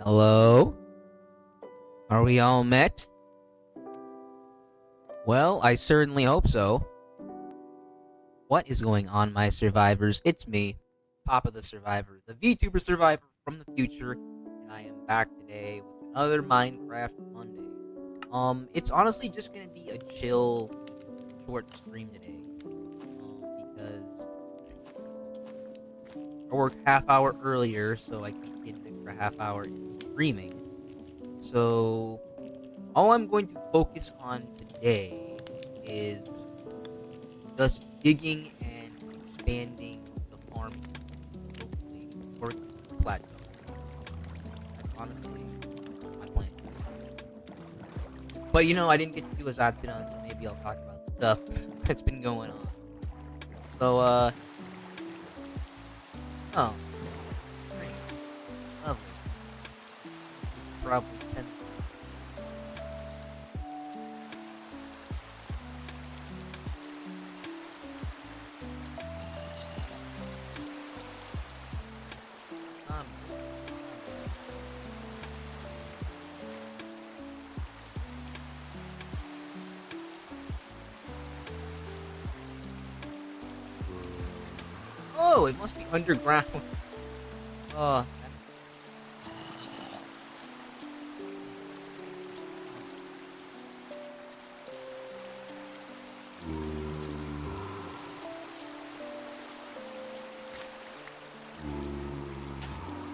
Hello? Are we all met? Well, I certainly hope so. What is going on, my survivors? It's me, Papa the Survivor, the VTuber survivor from the future, and I am back today with another Minecraft Monday. It's honestly just gonna be a chill, short stream today, because I worked half hour earlier, so I can get an extra half hour in streaming. So all I'm going to focus on today is just digging and expanding the farming, hopefully working the plateau. That's honestly my plan. But I didn't get to do a Zatsuna, so maybe I'll talk about stuff that's been going on. So, oh, great, lovely. Probably 10. Um, oh, it must be underground. Oh,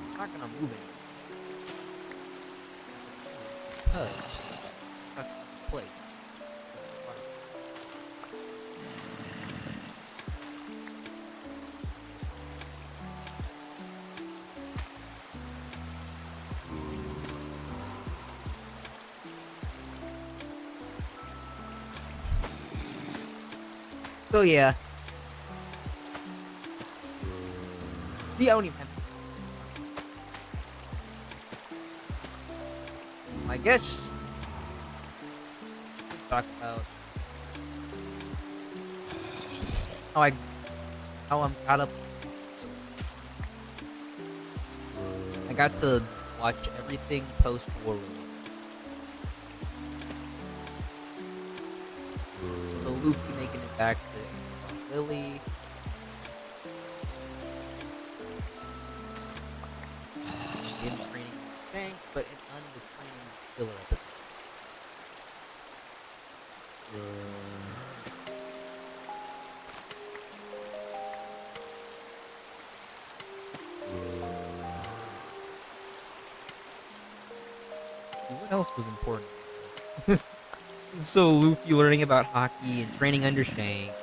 it's not gonna move anymore. Because it's stuck in place. So yeah. See, I don't even have I guess we talk about how I how I'm caught up. I got to watch everything post war. So Luffy making it back to Lily. In training Shanks, but in the training filler episode. What else was important? So Luffy learning about hockey and training under Shanks.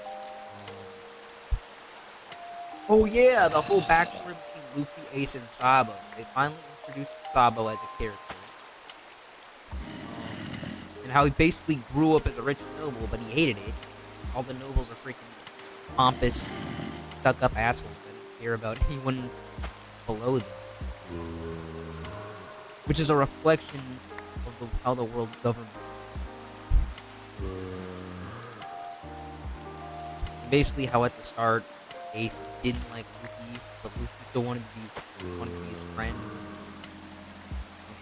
Oh yeah, the whole backstory between Luffy, Ace, and Sabo. They finally introduced Sabo as a character. And how he basically grew up as a rich noble, but he hated it. All the nobles are freaking pompous, stuck-up assholes that don't care about anyone below them. Which is a reflection of how the world governs. Basically, how at the start, Ace didn't like Luffy, but Luffy still wanted to be his friend.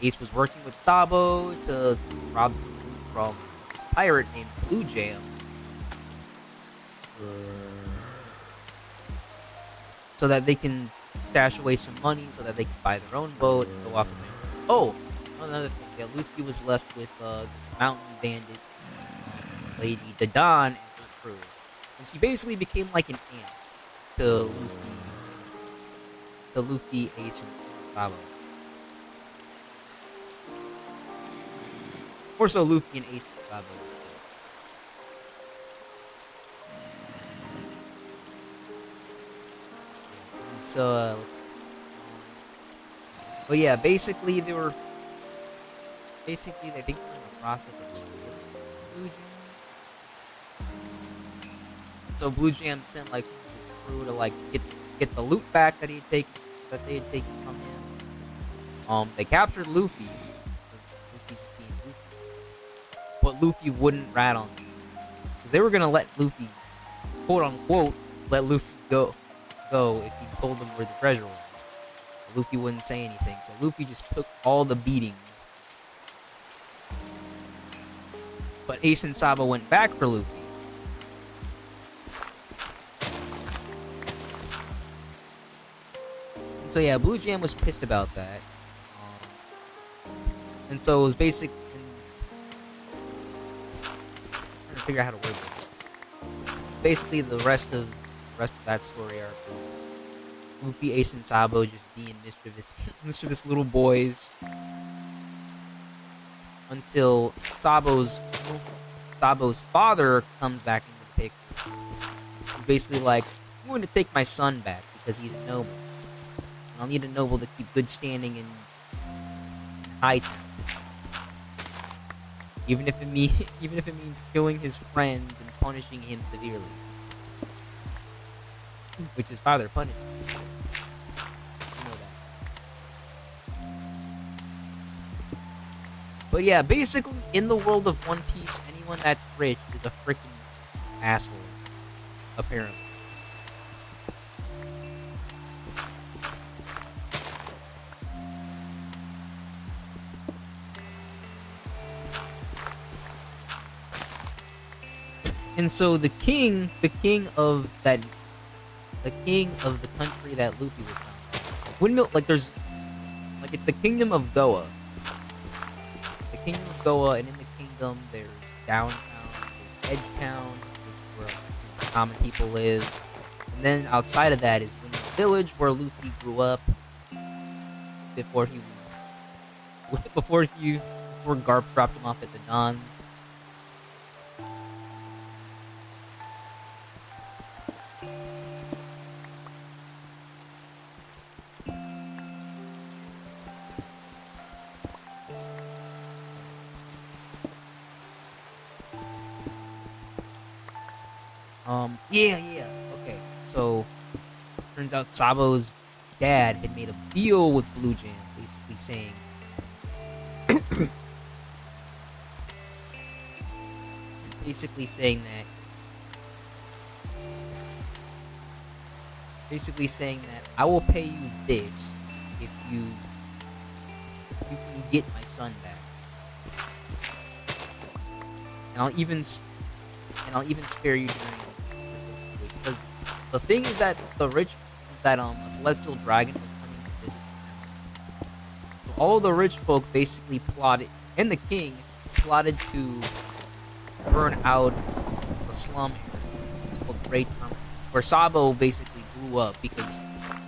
Ace was working with Sabo to rob some loot from this pirate named Blue Jam. So that they can stash away some money so that they can buy their own boat and go off and oh, another thing. Yeah, Luffy was left with this mountain bandit lady, the Dawn, and her crew. And she basically became like an aunt to Luffy, Ace, and Sabo. More so Luffy and Ace and Sabo. So, but yeah, basically they think they're in the process of stealing Blue Jam. So Blue Jam sent like some of his crew to like get the loot back that they had taken from him. They captured Luffy because Luffy's being Luffy, but Luffy wouldn't rat on them because they were gonna let Luffy, quote unquote, let Luffy go if he told them where the treasure was. Luffy wouldn't say anything, so Luffy just took all the beatings. But Ace and Sabo went back for Luffy. And so yeah, Blue Jam was pissed about that. And so it was basic. I'm trying to figure out how to word this. Basically, the rest of that story arc was Luffy, Ace, and Sabo just being mischievous little boys until Sabo's father comes back into the picture. He's basically like, I'm going to take my son back because he's a noble. And I'll need a noble to keep good standing in Hightown. Even if it means killing his friends and punishing him severely. Which his father punished him. You know that. But yeah, basically, in the world of One Piece, anyone that's rich is a freaking asshole. Apparently. And so the king of the country that Luffy was from, windmill, like there's, like it's the kingdom of Goa. The kingdom of Goa, and in the kingdom there's downtown, there's Edgetown, where common people live, and then outside of that is Windmill Village, where Luffy grew up before Garp dropped him off at the Dons. Yeah. Okay, so turns out Sabo's dad had made a deal with Blue Jam, basically saying that I will pay you this if you can get my son back, and I'll even spare you during this, because the thing is that a celestial dragon was coming to visit them. So all the rich folk basically plotted, and the king plotted to burn out the slum area called Great Terminal, where Sabo basically grew up, because,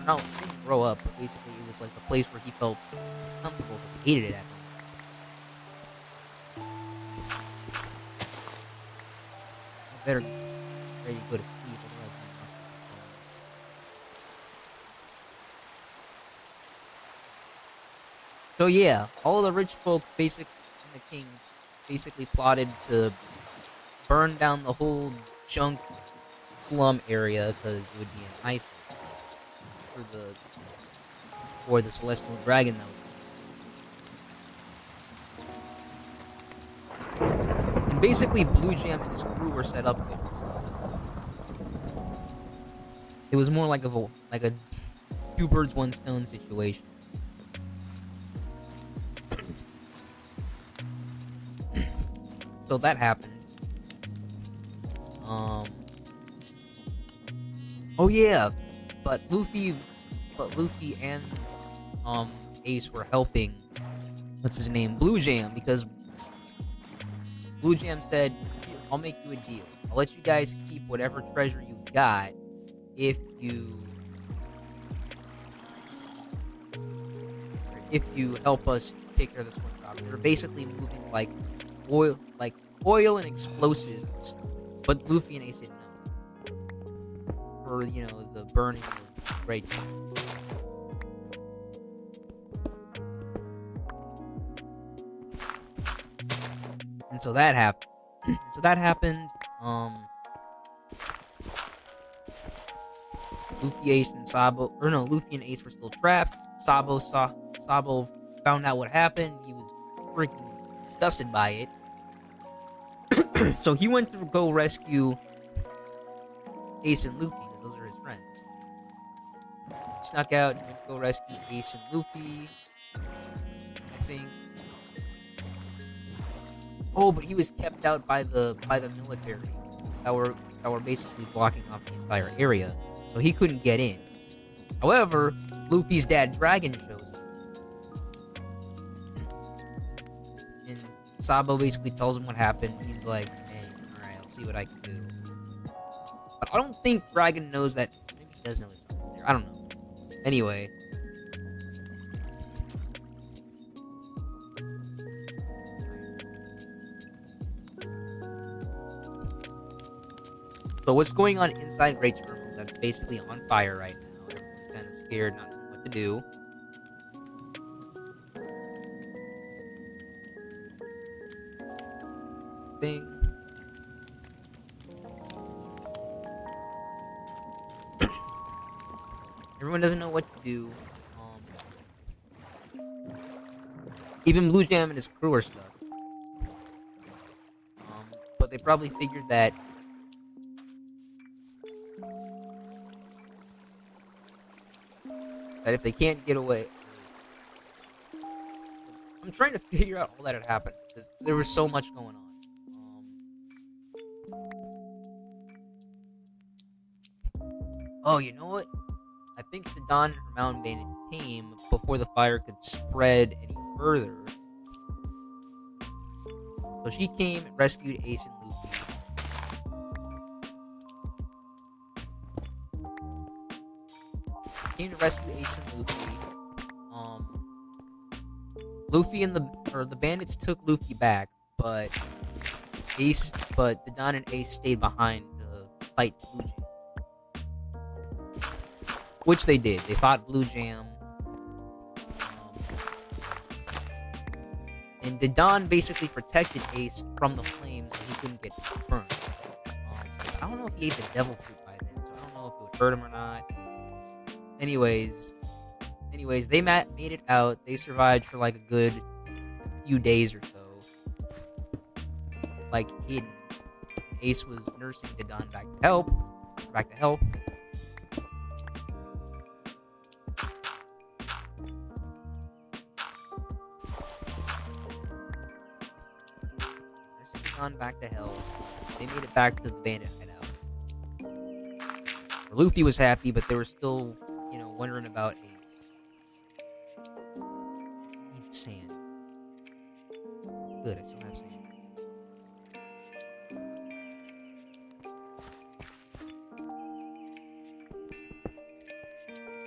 no, he didn't grow up, but basically it was like the place where he felt comfortable because he hated it at home. I better ready to go to sleep. So yeah, all the rich folk, and the king, basically plotted to burn down the whole junk slum area because it would be an eyesore for the celestial dragon that was coming. And basically, Blue Jam and his crew were set up there. So it was more like a two birds, one stone situation. So that happened. Oh yeah, but Luffy and Ace were helping. What's his name? Blue Jam, because Blue Jam said, "I'll make you a deal. I'll let you guys keep whatever treasure you've got if you help us take care of this one problem." They're basically moving like oil and explosives, but Luffy and Ace didn't know for the burning of Great. And so that happened. Luffy and Ace were still trapped. Sabo found out what happened. He was freaking disgusted by it. So he went to go rescue Ace and Luffy, because those are his friends. snuck out. He went to go rescue Ace and Luffy, I think. Oh, but he was kept out by the military that were basically blocking off the entire area, so he couldn't get in. However, Luffy's dad Dragon shows up, and Sabo basically tells him what happened. He's like, "Hey, all right, I'll see what I can do." But I don't think Dragon knows that. Maybe he does know his son's there. I don't know. Anyway. So what's going on inside Great Terminal is that it's basically on fire right now. Everyone's kind of scared, not knowing what to do. Thing. Everyone doesn't know what to do. Even Blue Jam and his crew are stuck. But they probably figured that if they can't get away, I'm trying to figure out all that had happened because there was so much going on. Oh, you know what? I think the Dawn and her mountain bandits came before the fire could spread any further. So she came and rescued Ace and Luffy. Came to rescue Ace and Luffy. Luffy and the bandits took Luffy back, but the Don and Ace stayed behind to fight Blue Jam, which they did. They fought Blue Jam, and the Don basically protected Ace from the flames so he couldn't get burned. I don't know if he ate the devil fruit by then, so I don't know if it would hurt him or not. Anyways, they made it out. They survived for like a good few days or so, like hidden. Ace was nursing the Don back to health. Nursing the Don back to health. They made it back to the bandit hideout. Luffy was happy, but they were still, wondering about Ace. Need sand. Good, I still have sand.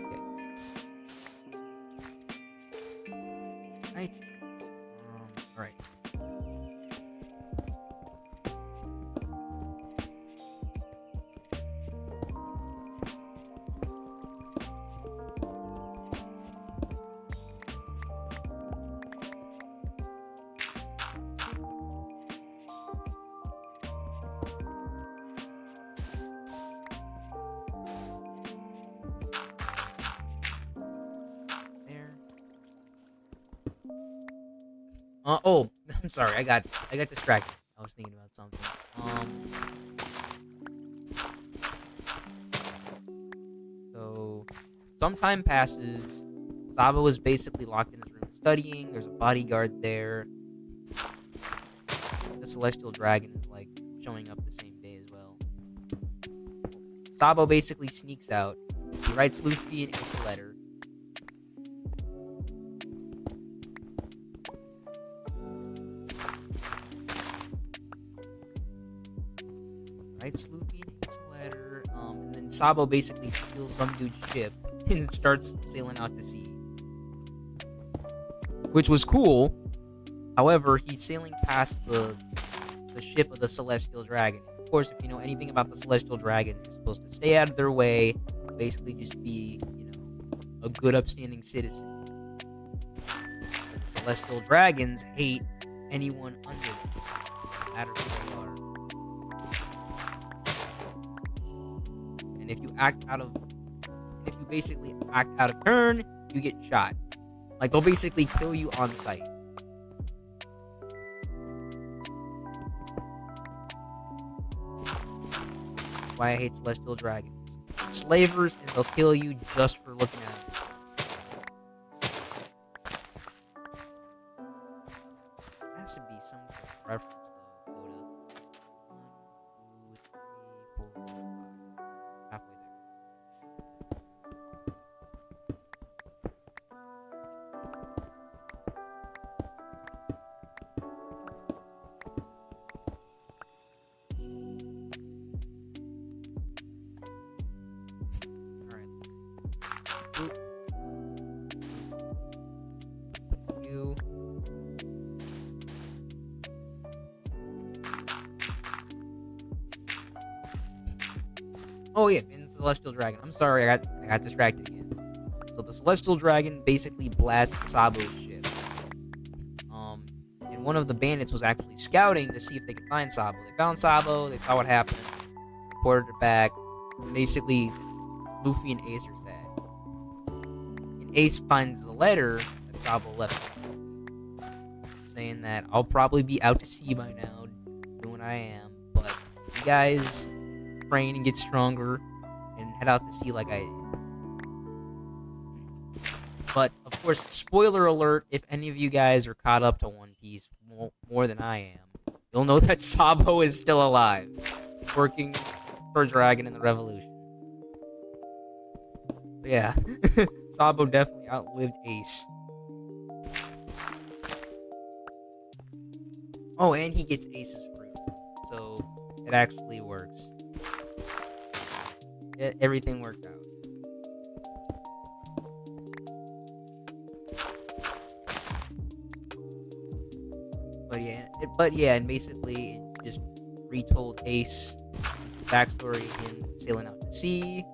Okay. Right. Alright. Oh, I'm sorry. I got distracted. I was thinking about something. So some time passes. Sabo is basically locked in his room studying. There's a bodyguard there. The Celestial Dragon is like showing up the same day as well. Sabo basically sneaks out. He writes Luffy and Ace a letter. Writes Luffy and Ace a letter. And then Sabo basically steals some dude's ship and starts sailing out to sea. Which was cool. However, he's sailing past the ship of the Celestial Dragon. Of course, if you know anything about the Celestial Dragon, you're supposed to stay out of their way, basically just be, a good upstanding citizen. Because the Celestial Dragons hate anyone under them, no matter who they are. And if you basically act out of turn, you get shot. Like, they'll basically kill you on sight. That's why I hate Celestial Dragons. slavers, and they'll kill you just for looking at them. There has to be some sort of reference, though, Oda. 1, 2, 3, 4, 5. Halfway there. Alright. You. Oh yeah, and Celestial Dragon. I'm sorry, I got distracted again. So the Celestial Dragon basically blasts Sabo's ship. And one of the bandits was actually scouting to see if they could find Sabo. They found Sabo, they saw what happened, reported it back. Basically, Luffy and Ace are sad. And Ace finds the letter that Sabo left, saying that I'll probably be out to sea by now, doing what I am, but you guys train and get stronger and head out to sea like I did. But of course, spoiler alert, if any of you guys are caught up to One Piece more than I am, you'll know that Sabo is still alive, working for Dragon in the Revolution. But yeah, Sabo definitely outlived Ace. Oh, and he gets Ace's fruit, so it actually works. Everything worked out. But yeah, and basically it just retold Ace's backstory, him sailing out to sea.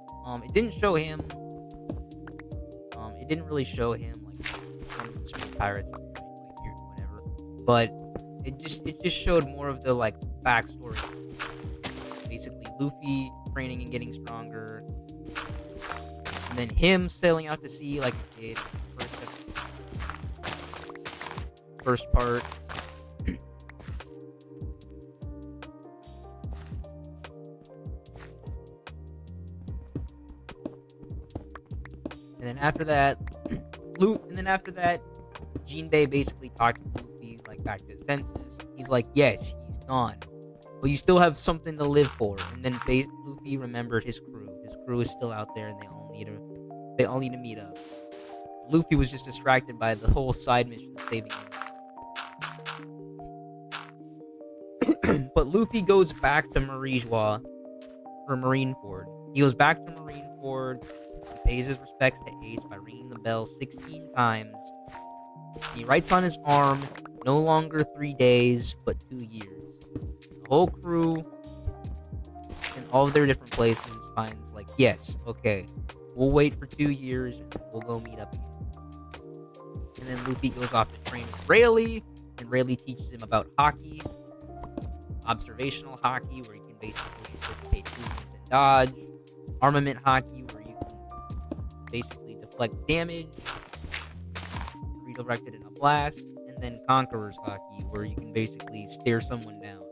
It didn't show him. It didn't really show him like one of the speed pirates, like whatever. But it just showed more of the like backstory. Basically, Luffy training and getting stronger, and then him sailing out to sea like he did first part. And then after that, Jinbei basically talks to Luffy like back to his senses. He's like, yes, he's gone, but you still have something to live for. And then Luffy remembered his crew. His crew is still out there, and they all need to meet up. Luffy was just distracted by the whole side mission of saving Ace. But Luffy goes back to Marineford. He goes back to Marineford. He pays his respects to Ace by ringing the bell 16 times. He writes on his arm, no longer 3 days, but 2 years. The whole crew, in all of their different places, finds like, yes, okay, we'll wait for 2 years, and we'll go meet up again. And then Luffy goes off to train with Rayleigh, and Rayleigh teaches him about hockey, observational hockey, where you can basically anticipate movements and dodge, armament hockey, where you can basically deflect damage, redirect it in a blast, and then Conqueror's hockey, where you can basically stare someone down.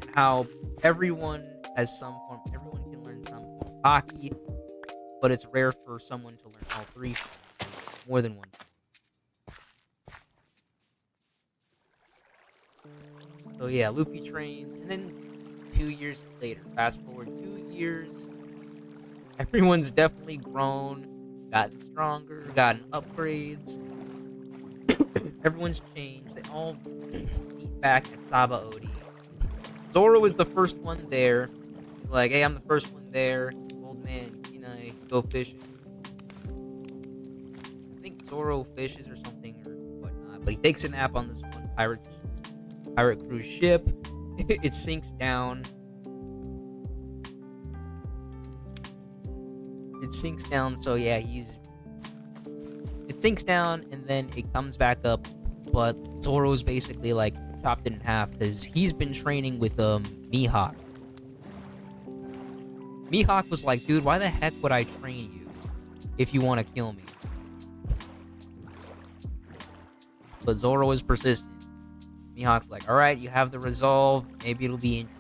And how everyone can learn some form of hockey, but it's rare for someone to learn all three forms, more than one. So yeah, Luffy trains, and then 2 years later, fast forward 2 years, everyone's definitely grown, gotten stronger, gotten upgrades. Everyone's changed. They all meet back at Sabaody. Zoro is the first one there. He's like, hey, I'm the first one there. Old man, you know, go fishing. I think Zoro fishes or something or whatnot, but he takes a nap on this one pirate cruise ship. It sinks down. So yeah, it sinks down and then it comes back up, but Zoro's basically like chopped in half because he's been training with Mihawk. Mihawk was like, dude, why the heck would I train you if you want to kill me? But Zoro is persistent. Mihawk's like, alright, you have the resolve, maybe it'll be interesting.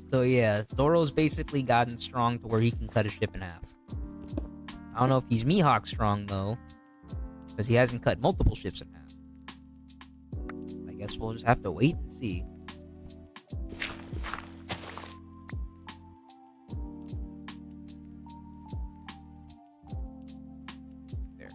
So yeah, Zoro's basically gotten strong to where he can cut a ship in half. I don't know if he's Mihawk strong though, because he hasn't cut multiple ships in half. I guess we'll just have to wait and see. There.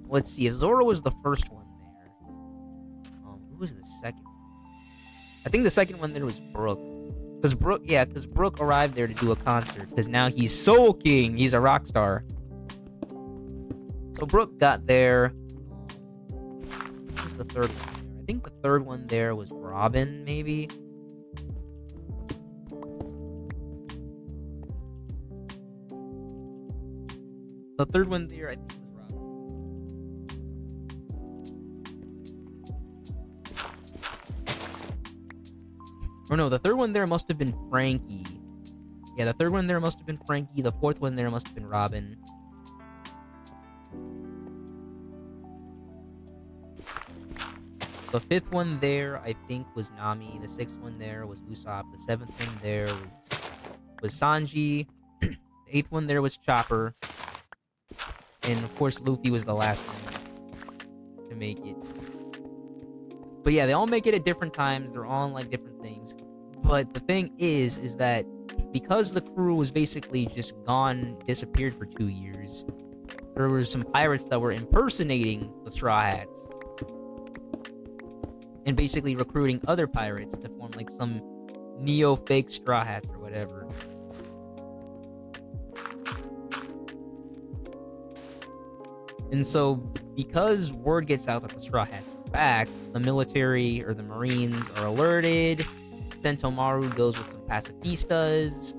Let's see, if Zoro was the first one there, who was the second? I think the second one there was Brook. Because Brook arrived there to do a concert. Because now he's Soul King. He's a rock star. So Brook got there. What was the third one? I think the third one there was Robin, maybe. The third one there, I think, was Robin. Or no, the third one there must have been Frankie. Yeah, the third one there must have been Frankie. The fourth one there must have been Robin. The fifth one there, I think, was Nami. The sixth one there was Usopp. The seventh one there was Sanji. The eighth one there was Chopper. And, of course, Luffy was the last one to make it. But, yeah, they all make it at different times. They're all in, like, different things. But the thing is that because the crew was basically just gone, disappeared for 2 years, there were some pirates that were impersonating the Straw Hats. And basically recruiting other pirates to form like some neo-fake Straw Hats or whatever. And so, because word gets out that the Straw Hats are back, the military or the Marines are alerted. Sentomaru goes with some pacifistas.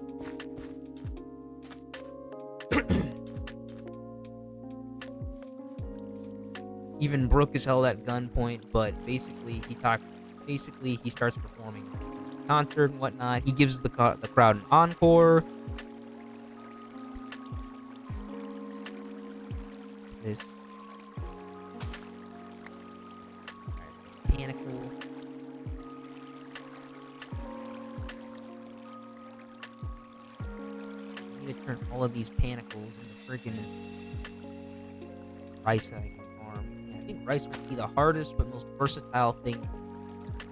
Even Brook is held at gunpoint, but basically he starts performing his concert and whatnot. He gives the crowd an encore. This panicle. I need to turn all of these panicles into freaking rice that I can farm. I think rice would be the hardest but most versatile thing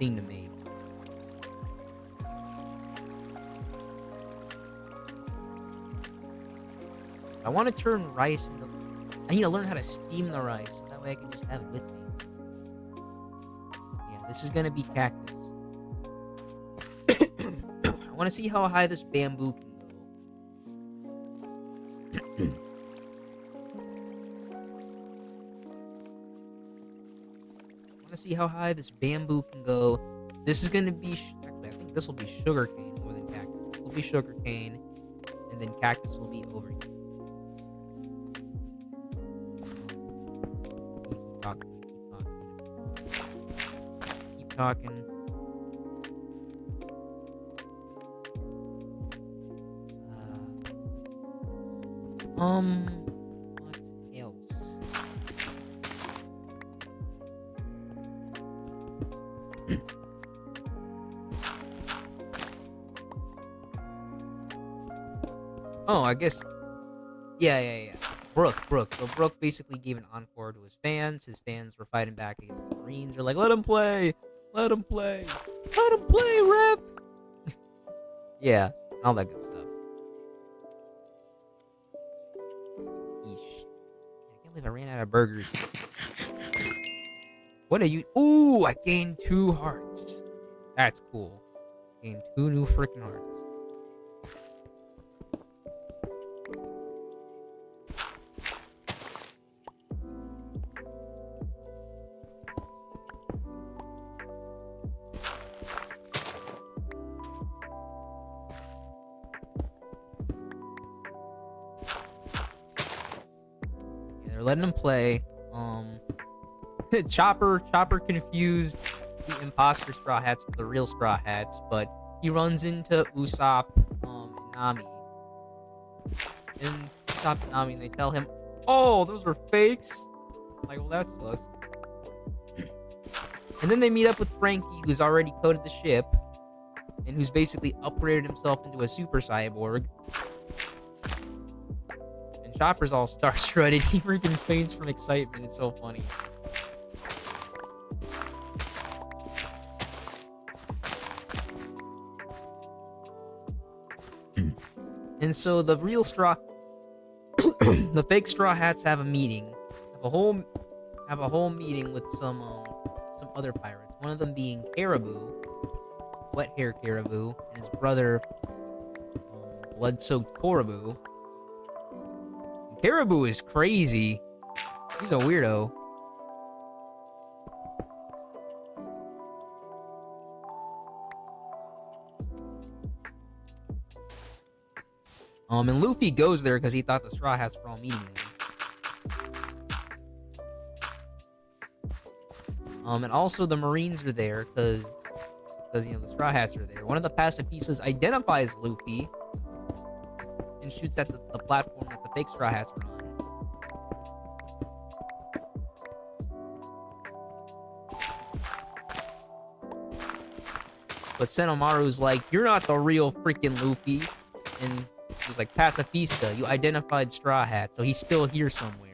to make. I want to turn rice into... I need to learn how to steam the rice, so that way I can just have it with me. Yeah, this is going to be cactus. I want to see how high this bamboo can go. To see how high this bamboo can go. This is going to be... Actually, I think this will be sugarcane more than cactus. This will be sugarcane, and then cactus will be over here. Keep talking. What else? Oh, I guess. Yeah. Brook. So Brook basically gave an encore to his fans. His fans were fighting back against the Marines. They're like, let him play, ref. Yeah, all that good stuff. Yeesh. I can't believe I ran out of burgers. What are you? Ooh, I gained 2 hearts. That's cool. Gained 2 new freaking hearts. They're letting him play. Chopper confused the imposter Straw Hats with the real Straw Hats, but he runs into Usopp and Nami. And Usopp and Nami, and they tell him, Oh, those are fakes. Like, well, that sucks. And then they meet up with Frankie, who's already coded the ship, and who's basically upgraded himself into a super cyborg. And Chopper's all star-strutted. He freaking faints from excitement. It's so funny. And so the real straw, the fake Straw Hats have a meeting, have a whole meeting with some other pirates. One of them being Caribou, Wet Hair Caribou, and his brother, Blood-Soaked Coraboo. And Caribou is crazy. He's a weirdo. And Luffy goes there because he thought the Straw Hats were all meeting there. And also the Marines are there because you know the Straw Hats are there. One of the pacifistas identifies Luffy and shoots at the platform that the fake Straw Hats were on. But Sentomaru's like, "You're not the real freaking Luffy," and he's like, "Pacifista, you identified Straw Hat, so he's still here somewhere."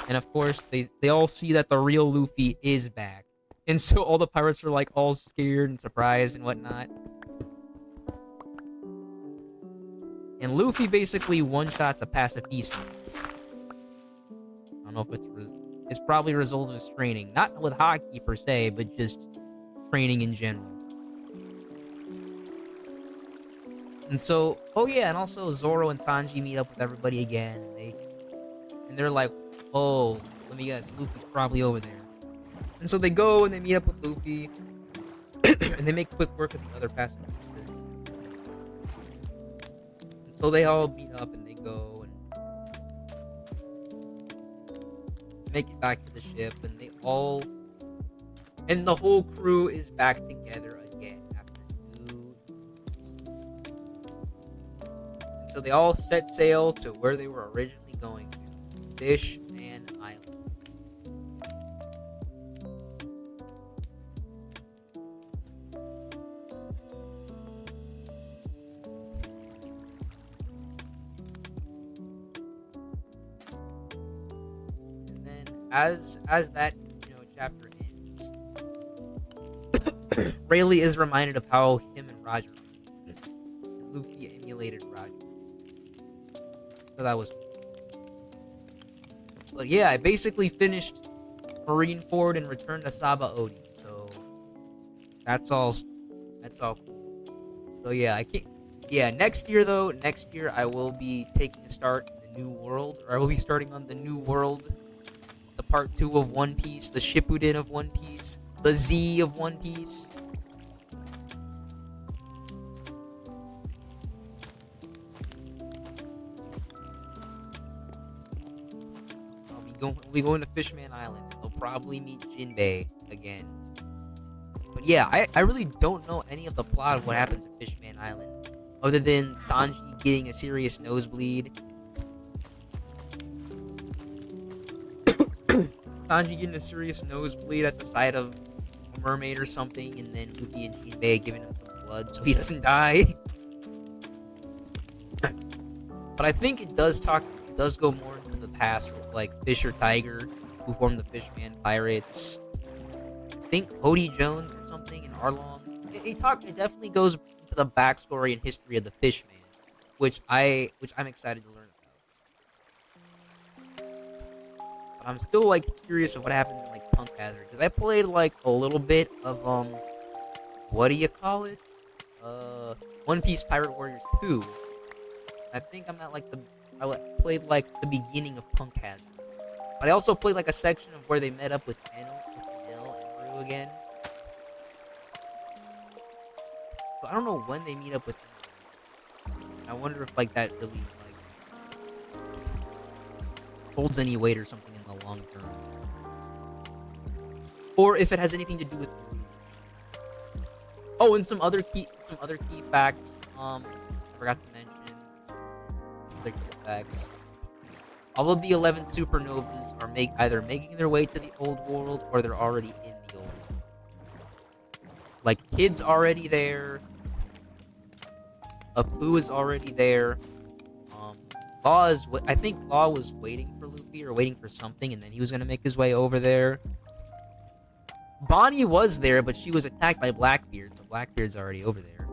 And of course, they all see that the real Luffy is back. And so all the pirates are like all scared and surprised and whatnot. And Luffy basically one-shots a pacifista. I don't know if it's probably a result of his training. Not with hockey per se, but just training in general. And so, oh yeah, and also Zoro and Sanji meet up with everybody again. And they're like, "Oh, let me guess, Luffy's probably over there." And so they go and they meet up with Luffy, and they make quick work of the other pacifistas. And so they all meet up and they go and make it back to the ship, and the whole crew is back together again after 2 years. And so they all set sail to where they were originally going to, Fishman Island. And then as that chapter ends, Rayleigh is reminded of how him and Roger and Luffy emulated Roger. So that was cool. But yeah, I basically finished Marineford and returned to Saba Odi. So that's all cool. So yeah, I can't. Yeah, next year I will be taking a start in the new world, or I will be starting on the new world, the part 2 of One Piece, the Shippuden of One Piece, the Z of One Piece. We'll be going to Fishman Island. They'll probably meet Jinbei again. But yeah, I really don't know any of the plot of what happens at Fishman Island, other than Sanji getting a serious nosebleed. Sanji getting a serious nosebleed at the sight of a mermaid or something, and then Luffy and Jinbei giving him some blood so he doesn't die. But I think it does go more into the past with like Fisher Tiger, who formed the Fishman Pirates. I think Odie Jones or something in Arlong. It definitely goes into the backstory and history of the Fishman, which I'm excited to learn about. But I'm still like curious of what happens in like Punk Hazard, because I played like a little bit of what do you call it? One Piece Pirate Warriors 2. I think I'm at like I played like the beginning of Punk Hazard. But I also played like a section of where they met up with Enel and Rue again. So I don't know when they meet up with Enel. I wonder if like that really like holds any weight or something in the long term. Or if it has anything to do with Rue. Oh, and some other key facts. I forgot to mention other key facts. all of the 11 supernovas are either making their way to the old world or they're already in the old world. Like, Kid's already there. Apu is already there. I think Law was waiting for Luffy or waiting for something, and then he was gonna make his way over there. Bonnie was there, but she was attacked by Blackbeard, so Blackbeard's already over there.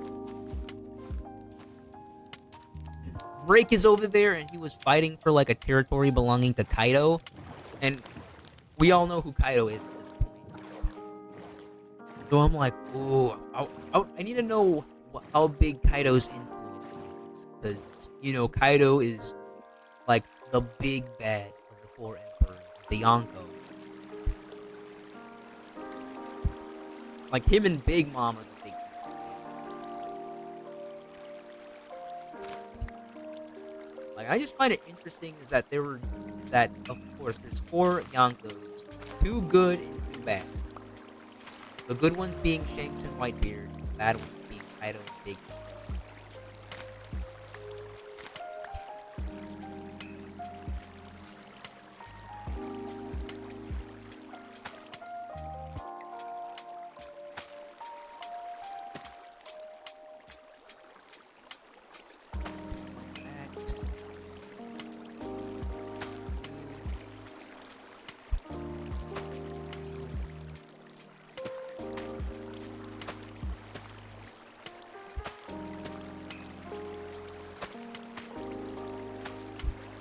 Drake is over there, and he was fighting for like a territory belonging to Kaido, and we all know who Kaido is at this point. So I'm like, oh, I need to know how big Kaido's influence is, because Kaido is like the big bad of the four emperors, the Yonko. Like, him and Big Mom are the big bad. Like, I just find it interesting is that of course there's four Yonkos, two good and two bad. The good ones being Shanks and Whitebeard, and the bad ones being Kaido and Big Mom.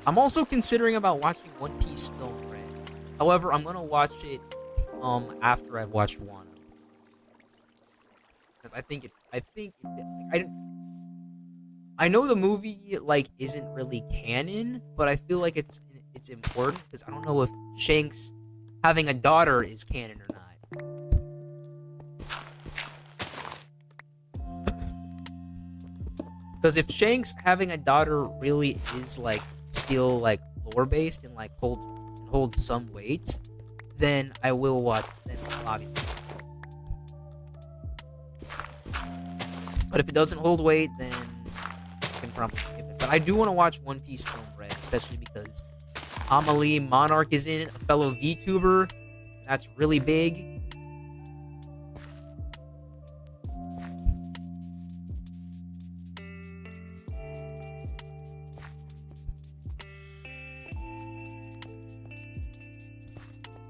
I'm also considering about watching One Piece Film Red. However, I'm gonna watch it after I've watched Wano, because I know the movie like isn't really canon, but I feel like it's important because I don't know if Shanks having a daughter is canon or not. Because if Shanks having a daughter really is like still like lore based and like hold some weight, then I will watch. Then obviously, but if it doesn't hold weight, then I can probably skip it. But I do want to watch One Piece Film Red, especially because Amelie Monarch is in it, a fellow VTuber. That's really big.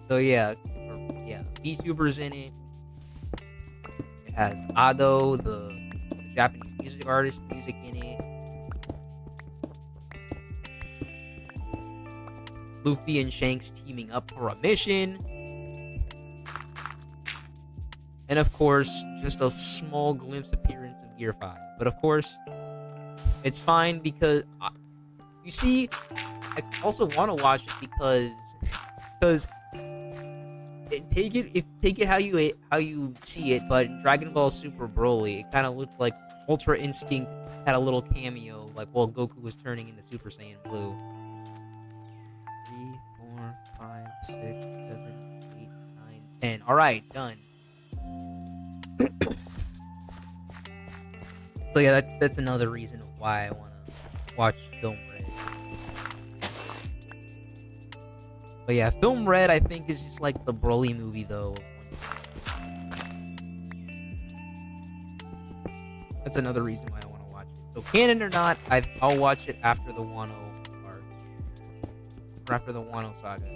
So yeah, VTubers in it. It has Ado, the Japanese music artist, music in it. Luffy and Shanks teaming up for a mission. And of course, just a small glimpse appearance of Gear 5. But of course, it's fine because you see, I also want to watch it because take it how you see it. But in Dragon Ball Super Broly, it kind of looked like Ultra Instinct had a little cameo, like while Goku was turning into Super Saiyan Blue. 3, 4, 5, 6, 7, 8, 9, 10. All right, done. So yeah, that's another reason why I want to watch Film Red. But yeah, Film Red I think is just like the Broly movie though. That's another reason why I want to watch it. So canon or not, I'll watch it after the Wano arc, or after the Wano saga.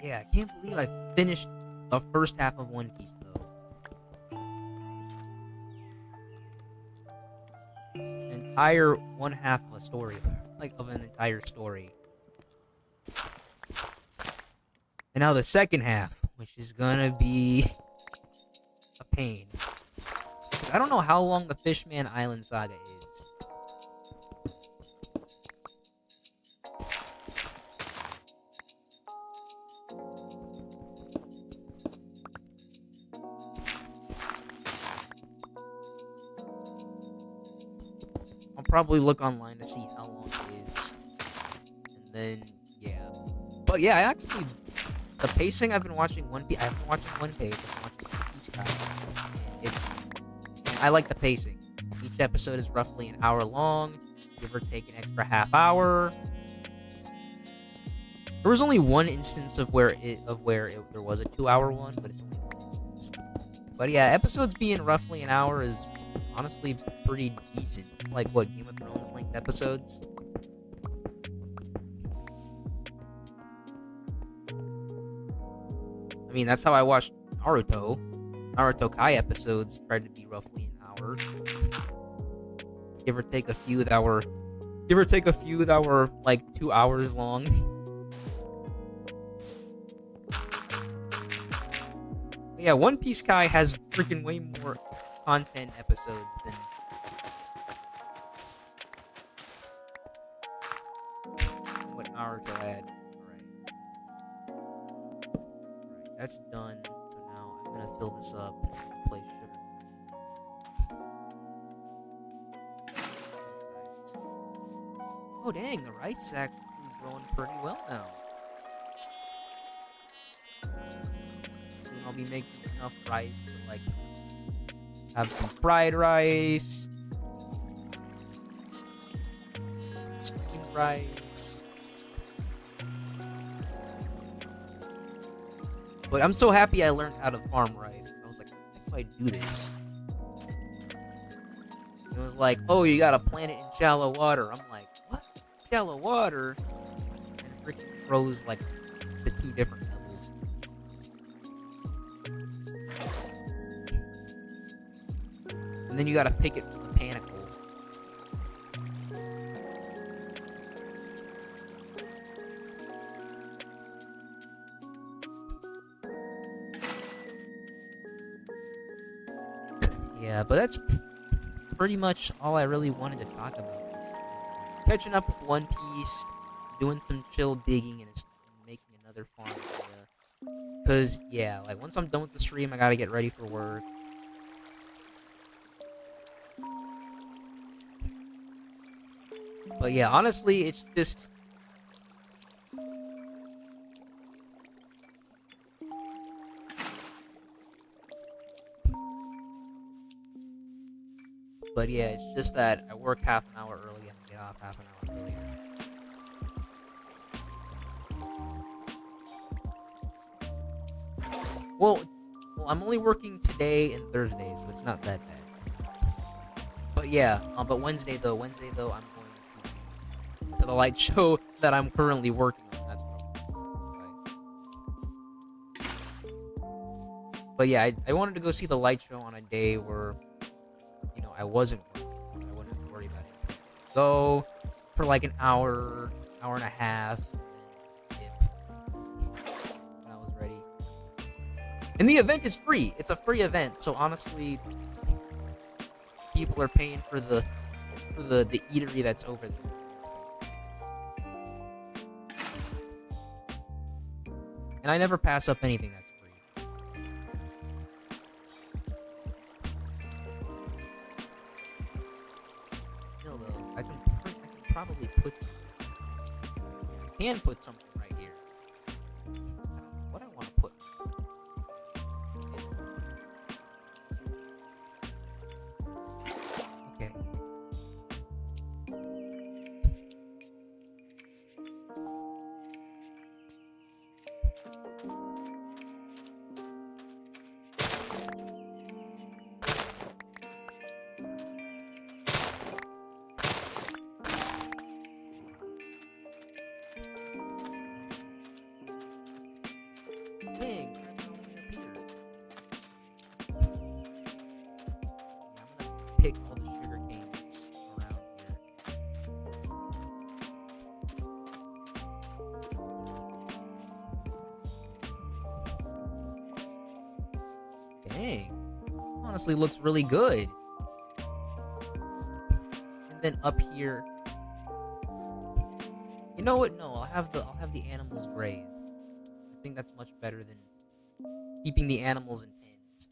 Yeah, I can't believe I finished the first half of One Piece though. An entire one half of a story, like of an entire story. And now the second half, which is gonna be a pain. 'Cause I don't know how long the Fishman Island saga is. I'll probably look online to see how long it is, and then yeah. But yeah, I actually the pacing I've been watching I've been watching One Piece. I've been watching One Piece guy. And I like the pacing. Each episode is roughly an hour long, give or take an extra half hour. There was only one instance of where there was a 2 hour one, but it's only one instance. But yeah, episodes being roughly an hour is honestly pretty decent. It's like what Game of Thrones length episodes. I mean, that's how I watched Naruto. Naruto Kai episodes tried to be roughly an hour, give or take a few that were like 2 hours long. Yeah, One Piece Kai has freaking way more content episodes than what Naruto had. Alright, that's done. So now I'm gonna fill this up and place sugar. Oh dang, the rice is actually growing pretty well now. Soon I'll be making enough rice to like have some fried rice, some steamed rice. But I'm so happy I learned how to farm rice. I was like, if I do this, it was like, oh, you gotta plant it in shallow water. I'm like, what? Shallow water? And it freaking grows like the two different levels. And then you gotta pick it from the panicle. Yeah, but that's pretty much all I really wanted to talk about this week. Catching up with One Piece, doing some chill digging, and making another farm area. Cause yeah, like once I'm done with the stream, I gotta get ready for work. But yeah, honestly, it's just that I work half an hour early and get off half an hour earlier. Well, I'm only working today and Thursday, so it's not that bad. But yeah, but Wednesday though, I'm going to the light show that I'm currently working on. That's what I'm doing. But yeah, I wanted to go see the light show on a day where, you know, I wasn't working. So I wouldn't have to worry about it. Go for like an hour and a half, and dip when I was ready. And the event is free. It's a free event, so honestly, people are paying for the eatery that's over there. And I never pass up anything that's free. Still though, I can probably put something right here. I don't know what I want to put. Okay. Dang, I'm all the way up here. Yeah, I'm gonna pick all the sugar canes around here. Dang, this honestly looks really good. And then up here, you know what? No, I'll have the animals graze. I think that's much better than keeping the animals in pens.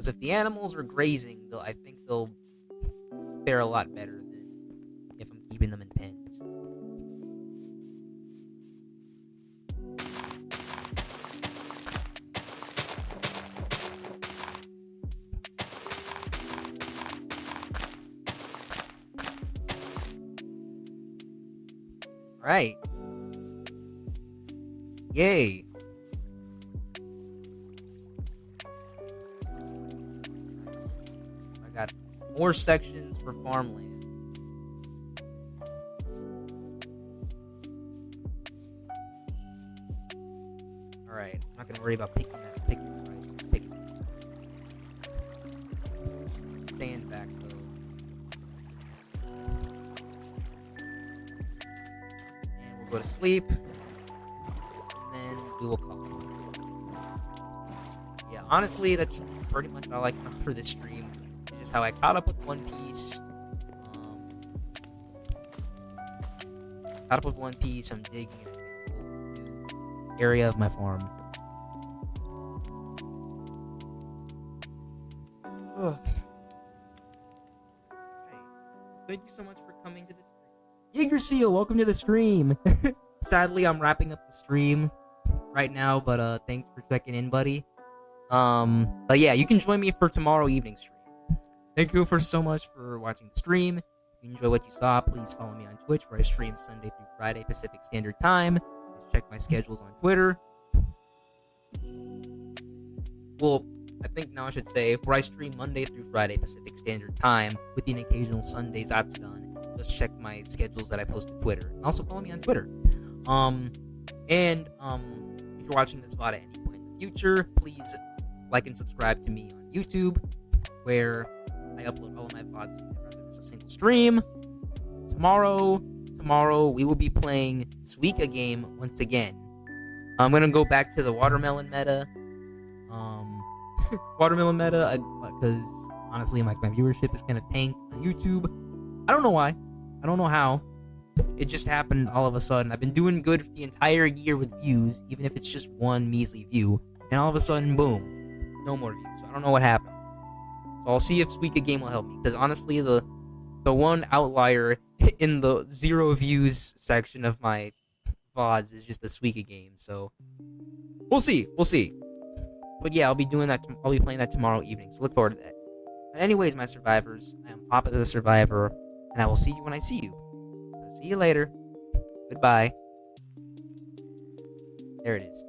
Because if the animals are grazing, I think they'll fare a lot better than if I'm keeping them in pens. Alright. Yay. Nice. I got more sections for farmland. Alright, I'm not gonna worry about picking the rice. I'm just picking it. Sand back though. And we'll go to sleep. And then we will call it. Yeah, honestly, that's pretty much all I can offer this stream. It's just how I caught up with One Piece. I'm digging a new area of my farm. Ugh. Hey, thank you so much for coming to the stream. Yggdrasil, welcome to the stream. Sadly, I'm wrapping up the stream right now, but thanks for checking in, buddy. But yeah, you can join me for tomorrow evening stream. Thank you so much for watching the stream. If you enjoy what you saw, please follow me on Twitch, where I stream Sunday through Friday Pacific Standard Time. Just check my schedules on Twitter. Well, I think now I should say where I stream Monday through Friday Pacific Standard Time, with an occasional Sunday Zatsudan. Just check my schedules that I post to Twitter. And also follow me on Twitter. If you're watching this VOD at any point in the future, please like and subscribe to me on YouTube, where I upload all of my VODs whenever I miss a single stream. Tomorrow we will be playing Suika game once again. I'm gonna go back to the watermelon meta. Because honestly, my viewership is kind of tanked on YouTube. I don't know why. I don't know how. It just happened all of a sudden. I've been doing good for the entire year with views, even if it's just one measly view, and all of a sudden, boom, no more views. So I don't know what happened. So I'll see if Suika game will help me. Because honestly, the one outlier in the 0 views section of my VODs is just the Suika game. So we'll see. But yeah, I'll be doing that. I'll be playing that tomorrow evening. So look forward to that. But anyways, my survivors, I am Papa the Survivor, and I will see you when I see you. So see you later. Goodbye. There it is.